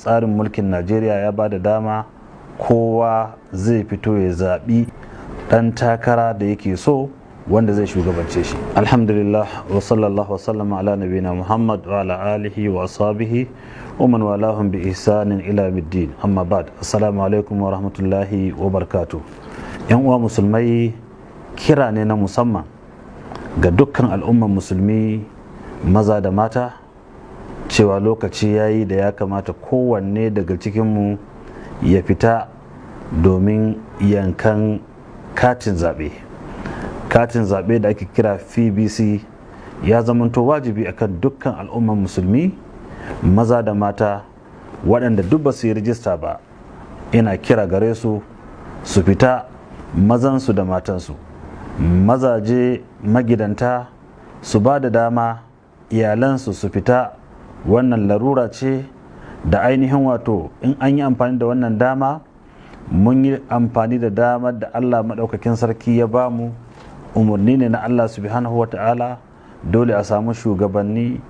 tsarin mulkin Najeriya ya ba da dama kowa zai fito ya zaɓi ɗan takara da yake so wanda zai shugabance shi. Alhamdulillah wa sallallahu wa sallama ala nabina Muhammad wa ala alihi wa ashabihi wa man walahum bi ihsanin ila middin. Amma ba'd, assalamu alaikum wa rahmatullahi wa barakatuh. Yan uwa musulmai, kira ne na musamman ga dukkan al'umman musulmi maza da mata cewa lokaci yayi da ya kamata kowanne daga cikinmu ya fita domin yankan katin zaɓe. Katin zaɓe da ake kira PBC ya zamanto wajibi akan dukkan al'umman musulmi maza da mata waɗanda duk ba su yi rijista ba. Ina kira gare su su fita, mazansu da matansu, mazaje magidanta su ba da dama iyalansu su fita. Wannan larura ce da ainihin wato in an yi amfani da wannan dama, mun yi amfani da damar da Allah maɗaukakin sarki ya ba mu. Umarni ne na Allah subhanahu wa ta'ala. Dole a samu shugabanni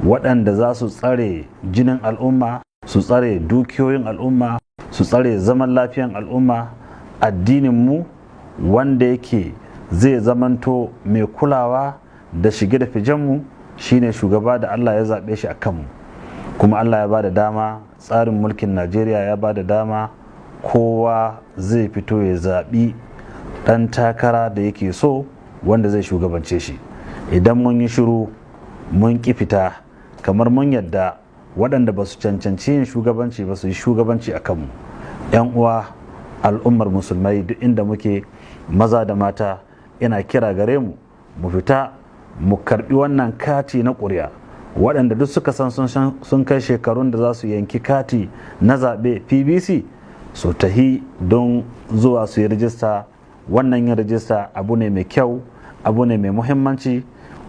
waɗanda za su tsare jinin al'umma, su tsare dukiyoyin al'umma, su tsare zaman lafiyan al'umma. Addininmu wanda yake zai zamanto mai kulawa da shige da fijenmu shine shugaba da Allah ya zaɓe shi a kanmu. Kuma Allah ya ba da dama, tsarin mulkin Najeriya ya ba da dama kowa zai fito ya zaɓi ɗan takara da yake so wanda zai shugabance shi. Idan mun yi shiru mun ƙi fita, kamar mun yadda waɗanda ba su cancanci yin shugabanci ba su yi shugabanci a kanmu. 'Yan uwa al'ummar musulmai duk inda muke, maza da mata, ina kira gare mu mu fita mu karbi wannan kati na ƙuri'a. Waɗanda duk suka san sun kai shekarun da za su yanki kati na zaɓe PBC su tahi don zuwa su yi rijista. Wannan yin rijista abu ne mai kyau, abu ne mai muhimmanci,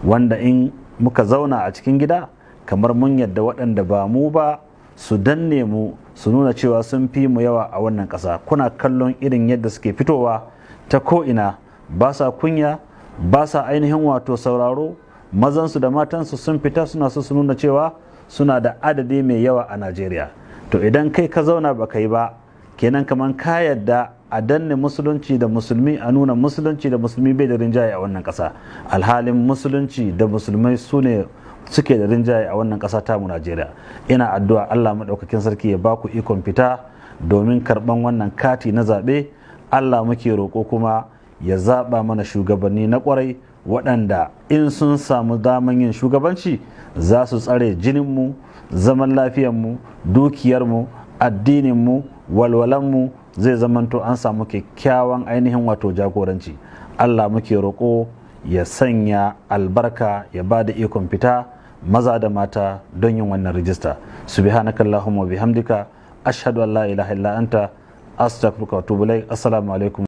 wanda in muka zauna a cikin gida kamar mun yadda waɗanda ba mu ba su danne mu, su nuna cewa sun fi mu yawa a wannan ƙasa. Kuna kallon irin yadda suke fitowa ta ko'ina, ba sa kunya, ba sa ainihin wato sauraro. Mazansu da matansu sun fita suna so su nuna cewa suna da adadi mai yawa a Najeriya. To idan kai ka zauna ba kai ba, kenan kamar ka yadda a danne musulunci da musulmi, a nuna musulunci da musulmi bai da rinjaye a wannan ƙasa. Alhalin musulunci da musulmai su ne suke da rinjaye a wannan ƙasa tamu Najeriya. Ina addu'a Allah maɗaukakin sarki ya baku ikon fita domin karɓan wannan kati na zaɓe. Allah muke roƙo kuma ya zaɓa mana shugabanni na ƙwarai waɗanda in sun samu daman yin shugabanci za su tsare jininmu, zaman lafiyanmu, dukiyarmu, addininmu, walwalanmu. Zai zamanto an samu kyakkyawan ainihin wato jagoranci. Allah muke roƙo ya sanya albarka, ya ba da ikon fita maza da mata don yin wannan rijista. Subhanakallahumma wa bihamdika ashhadu an la ilaha illa anta astaghfiruka wa atubu ilaik. Assalamu alaikum.